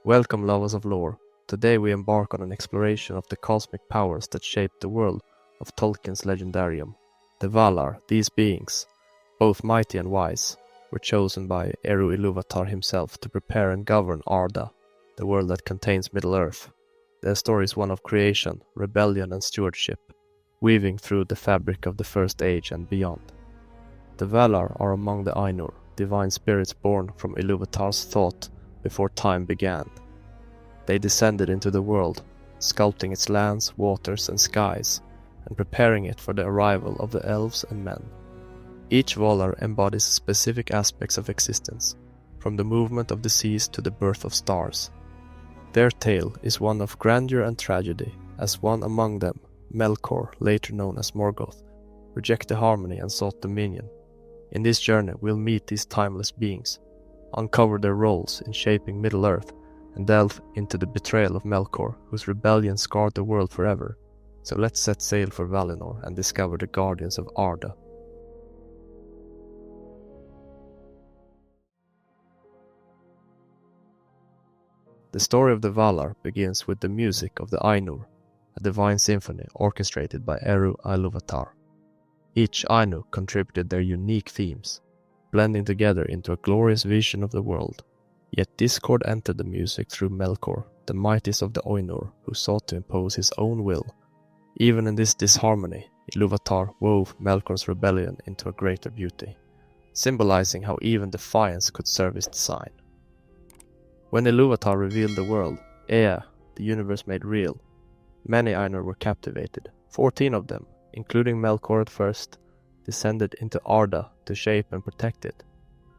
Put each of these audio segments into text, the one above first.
Welcome, lovers of lore. Today we embark on an exploration of the cosmic powers that shaped the world of Tolkien's legendarium. The Valar, these beings, both mighty and wise, were chosen by Eru Ilúvatar himself to prepare and govern Arda, the world that contains Middle-earth. Their story is one of creation, rebellion and stewardship, weaving through the fabric of the First Age and beyond. The Valar are among the Ainur, divine spirits born from Ilúvatar's thought before time began. They descended into the world, sculpting its lands, waters and skies, and preparing it for the arrival of the elves and men. Each Valar embodies specific aspects of existence, from the movement of the seas to the birth of stars. Their tale is one of grandeur and tragedy, as one among them, Melkor, later known as Morgoth, rejected harmony and sought dominion. In this journey we'll meet these timeless beings, uncover their roles in shaping Middle-earth, and delve into the betrayal of Melkor, whose rebellion scarred the world forever. So let's set sail for Valinor and discover the guardians of Arda. The story of the Valar begins with the music of the Ainur, a divine symphony orchestrated by Eru Ilúvatar. Each Ainu contributed their unique themes, blending together into a glorious vision of the world. Yet discord entered the music through Melkor, the mightiest of the Ainur, who sought to impose his own will. Even in this disharmony, Ilúvatar wove Melkor's rebellion into a greater beauty, symbolizing how even defiance could serve his design. When Ilúvatar revealed the world, Ea, the universe made real, many Ainur were captivated. 14 of them, including Melkor at first, descended into Arda to shape and protect it.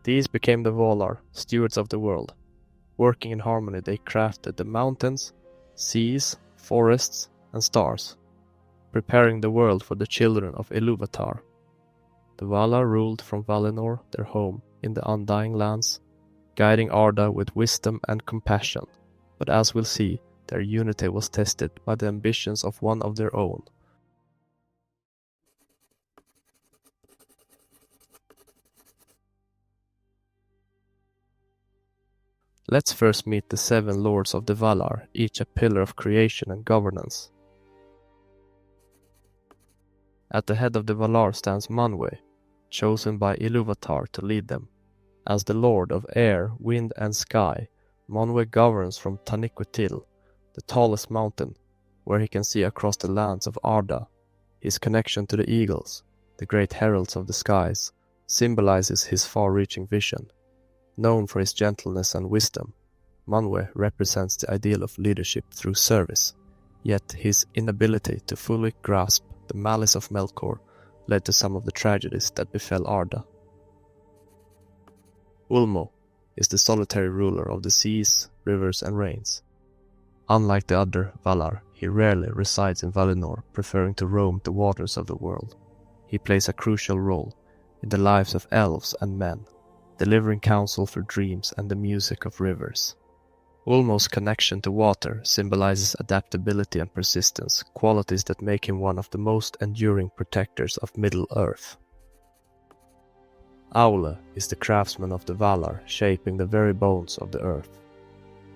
These became the Valar, stewards of the world. Working in harmony, they crafted the mountains, seas, forests, and stars, preparing the world for the children of Ilúvatar. The Valar ruled from Valinor, their home in the Undying Lands, guiding Arda with wisdom and compassion. But as we'll see, their unity was tested by the ambitions of one of their own. Let's first meet the 7 lords of the Valar, each a pillar of creation and governance. At the head of the Valar stands Manwë, chosen by Ilúvatar to lead them. As the lord of air, wind and sky, Manwë governs from Taniquetil, the tallest mountain, where he can see across the lands of Arda. His connection to the eagles, the great heralds of the skies, symbolizes his far-reaching vision. Known for his gentleness and wisdom, Manwë represents the ideal of leadership through service, yet his inability to fully grasp the malice of Melkor led to some of the tragedies that befell Arda. Ulmo is the solitary ruler of the seas, rivers and rains. Unlike the other Valar, he rarely resides in Valinor, preferring to roam the waters of the world. He plays a crucial role in the lives of elves and men, delivering counsel through dreams and the music of rivers. Ulmo's connection to water symbolizes adaptability and persistence, qualities that make him one of the most enduring protectors of Middle-earth. Aulë is the craftsman of the Valar, shaping the very bones of the earth.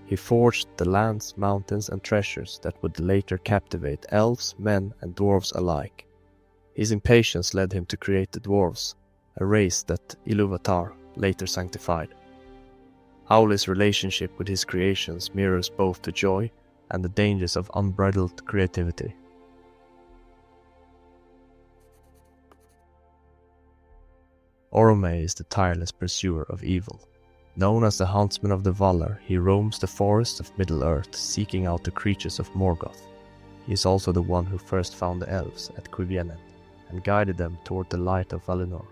He forged the lands, mountains and treasures that would later captivate elves, men and dwarves alike. His impatience led him to create the dwarves, a race that Ilúvatar later sanctified. Aulë's relationship with his creations mirrors both the joy and the dangers of unbridled creativity. Orome is the tireless pursuer of evil. Known as the huntsman of the Valar, he roams the forests of Middle-earth, seeking out the creatures of Morgoth. He is also the one who first found the elves at Cuiviénen and guided them toward the light of Valinor.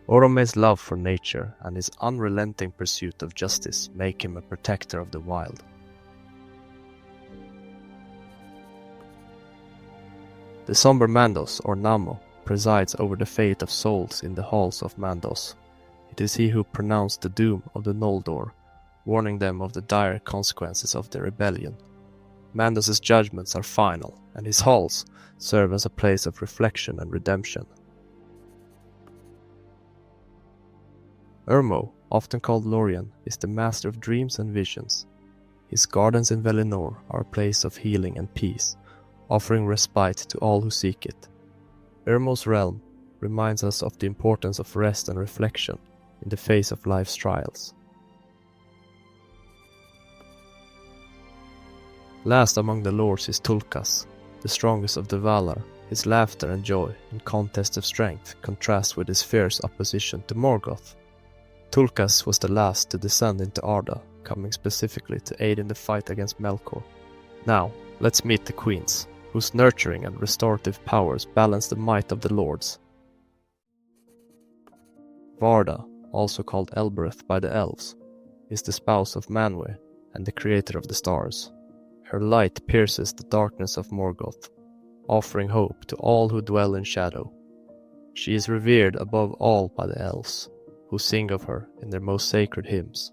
Orome's love for nature and his unrelenting pursuit of justice make him a protector of the wild. The somber Mandos, or Namo, presides over the fate of souls in the halls of Mandos. It is he who pronounced the doom of the Noldor, warning them of the dire consequences of their rebellion. Mandos' judgments are final, and his halls serve as a place of reflection and redemption. Ulmo, often called Lorien, is the master of dreams and visions. His gardens in Valinor are a place of healing and peace, offering respite to all who seek it. Ulmo's realm reminds us of the importance of rest and reflection in the face of life's trials. Last among the lords is Tulkas, the strongest of the Valar. His laughter and joy in contest of strength contrast with his fierce opposition to Morgoth. Tulkas was the last to descend into Arda, coming specifically to aid in the fight against Melkor. Now, let's meet the queens, whose nurturing and restorative powers balance the might of the lords. Varda, also called Elbereth by the elves, is the spouse of Manwë and the creator of the stars. Her light pierces the darkness of Morgoth, offering hope to all who dwell in shadow. She is revered above all by the elves, who sing of her in their most sacred hymns.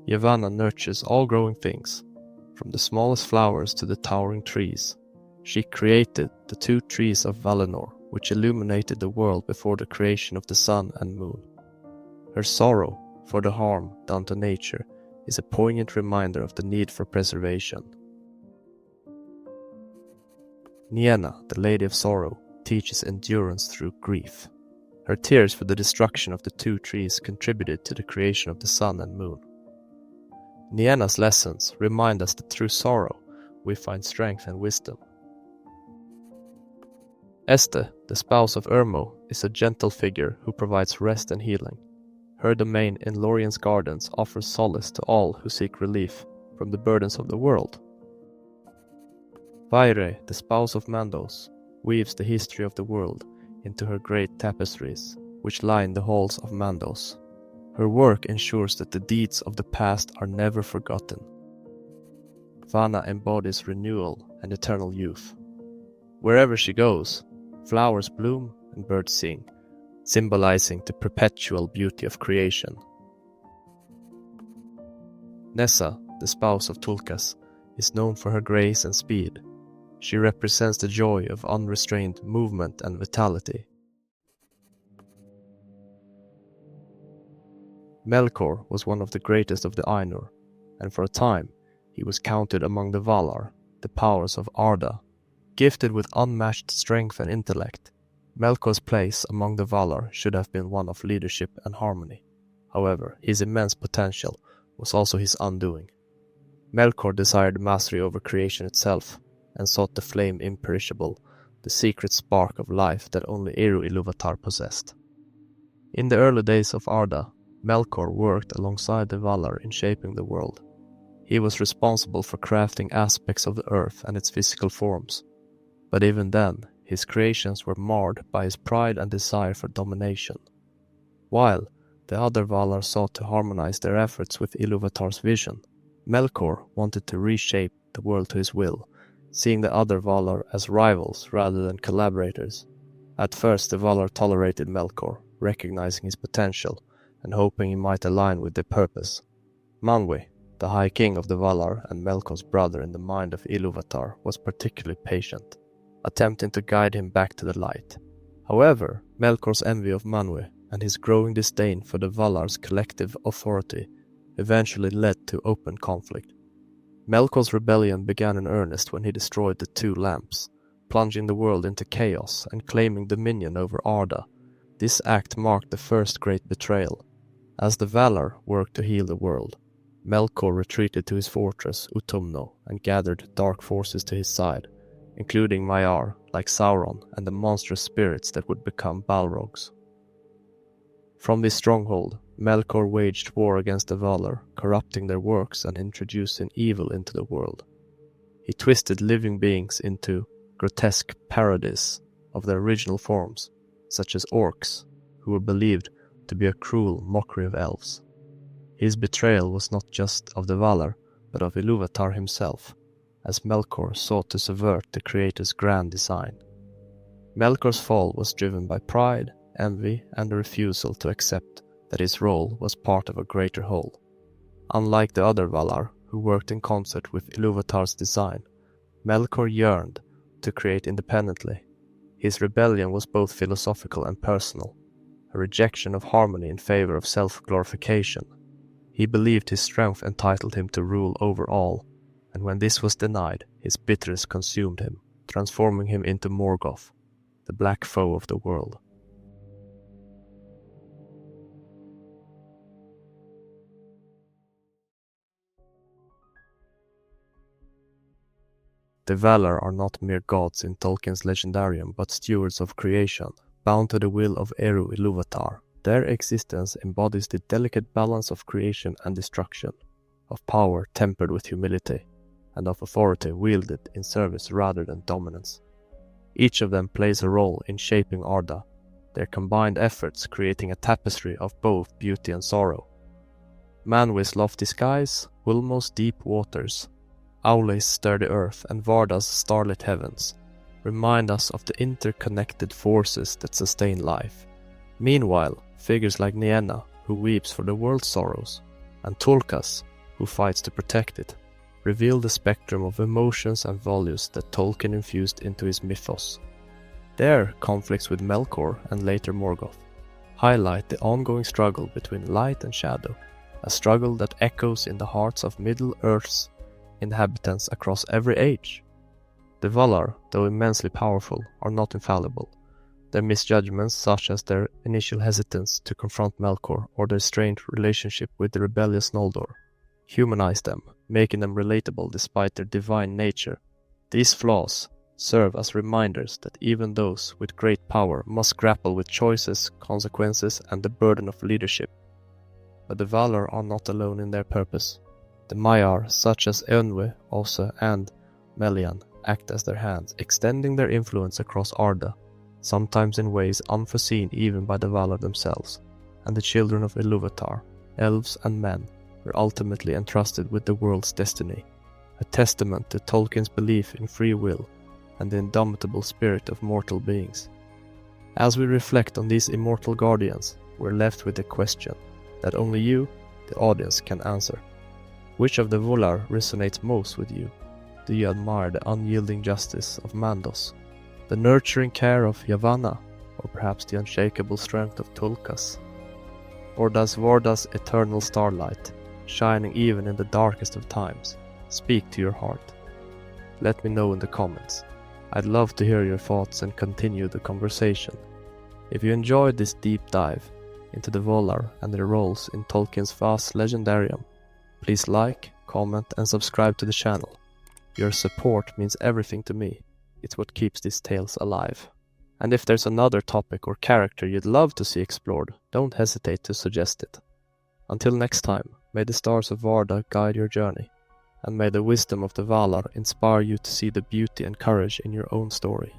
Yavanna nurtures all growing things, from the smallest flowers to the towering trees. She created the 2 trees of Valinor, which illuminated the world before the creation of the sun and moon. Her sorrow for the harm done to nature is a poignant reminder of the need for preservation. Nienna, the Lady of Sorrow, teaches endurance through grief. Her tears for the destruction of the 2 trees contributed to the creation of the sun and moon. Nienna's lessons remind us that through sorrow we find strength and wisdom. Este, the spouse of Ulmo, is a gentle figure who provides rest and healing. Her domain in Lorien's gardens offers solace to all who seek relief from the burdens of the world. Vaire, the spouse of Mandos, weaves the history of the world into her great tapestries, which line the halls of Mandos. Her work ensures that the deeds of the past are never forgotten. Vanna embodies renewal and eternal youth. Wherever she goes, flowers bloom and birds sing, symbolizing the perpetual beauty of creation. Nessa, the spouse of Tulkas, is known for her grace and speed. She represents the joy of unrestrained movement and vitality. Melkor was one of the greatest of the Ainur, and for a time he was counted among the Valar, the powers of Arda. Gifted with unmatched strength and intellect, Melkor's place among the Valar should have been one of leadership and harmony. However, his immense potential was also his undoing. Melkor desired mastery over creation itself, and sought the flame imperishable, the secret spark of life that only Eru Ilúvatar possessed. In the early days of Arda, Melkor worked alongside the Valar in shaping the world. He was responsible for crafting aspects of the earth and its physical forms. But even then, his creations were marred by his pride and desire for domination. While the other Valar sought to harmonize their efforts with Ilúvatar's vision, Melkor wanted to reshape the world to his will, seeing the other Valar as rivals rather than collaborators. At first the Valar tolerated Melkor, recognizing his potential and hoping he might align with their purpose. Manwë, the High King of the Valar and Melkor's brother in the mind of Ilúvatar, was particularly patient, attempting to guide him back to the light. However, Melkor's envy of Manwë and his growing disdain for the Valar's collective authority eventually led to open conflict. Melkor's rebellion began in earnest when he destroyed the 2 lamps, plunging the world into chaos and claiming dominion over Arda. This act marked the first great betrayal. As the Valar worked to heal the world, Melkor retreated to his fortress Utumno and gathered dark forces to his side, including Maiar, like Sauron, and the monstrous spirits that would become Balrogs. From this stronghold, Melkor waged war against the Valar, corrupting their works and introducing evil into the world. He twisted living beings into grotesque parodies of their original forms, such as orcs, who were believed to be a cruel mockery of elves. His betrayal was not just of the Valar, but of Ilúvatar himself, as Melkor sought to subvert the Creator's grand design. Melkor's fall was driven by pride, envy, and a refusal to accept that his role was part of a greater whole. Unlike the other Valar, who worked in concert with Ilúvatar's design, Melkor yearned to create independently. His rebellion was both philosophical and personal, a rejection of harmony in favor of self-glorification. He believed his strength entitled him to rule over all, and when this was denied, his bitterness consumed him, transforming him into Morgoth, the black foe of the world. The Valar are not mere gods in Tolkien's legendarium, but stewards of creation, bound to the will of Eru Ilúvatar. Their existence embodies the delicate balance of creation and destruction, of power tempered with humility, and of authority wielded in service rather than dominance. Each of them plays a role in shaping Arda, their combined efforts creating a tapestry of both beauty and sorrow. Manwë's lofty skies, Ulmo's deep waters, Aulë's sturdy earth, and Varda's starlit heavens remind us of the interconnected forces that sustain life. Meanwhile, figures like Nienna, who weeps for the world's sorrows, and Tulkas, who fights to protect it, reveal the spectrum of emotions and values that Tolkien infused into his mythos. Their conflicts with Melkor and later Morgoth highlight the ongoing struggle between light and shadow, a struggle that echoes in the hearts of Middle-earth's inhabitants across every age. The Valar, though immensely powerful, are not infallible. Their misjudgments, such as their initial hesitance to confront Melkor or their strained relationship with the rebellious Noldor, humanize them, making them relatable despite their divine nature. These flaws serve as reminders that even those with great power must grapple with choices, consequences, and the burden of leadership. But the Valar are not alone in their purpose. The Maiar, such as Manwë, Osse, and Melian, act as their hands, extending their influence across Arda, sometimes in ways unforeseen even by the Valar themselves, and the children of Ilúvatar, elves and men, were ultimately entrusted with the world's destiny, a testament to Tolkien's belief in free will and the indomitable spirit of mortal beings. As we reflect on these immortal guardians, we're left with a question that only you, the audience, can answer. Which of the Valar resonates most with you? Do you admire the unyielding justice of Mandos, the nurturing care of Yavanna, or perhaps the unshakable strength of Tulkas? Or does Varda's eternal starlight, shining even in the darkest of times, speak to your heart? Let me know in the comments. I'd love to hear your thoughts and continue the conversation. If you enjoyed this deep dive into the Valar and their roles in Tolkien's vast legendarium, please like, comment, and subscribe to the channel. Your support means everything to me. It's what keeps these tales alive. And if there's another topic or character you'd love to see explored, don't hesitate to suggest it. Until next time, may the stars of Varda guide your journey, and may the wisdom of the Valar inspire you to see the beauty and courage in your own story.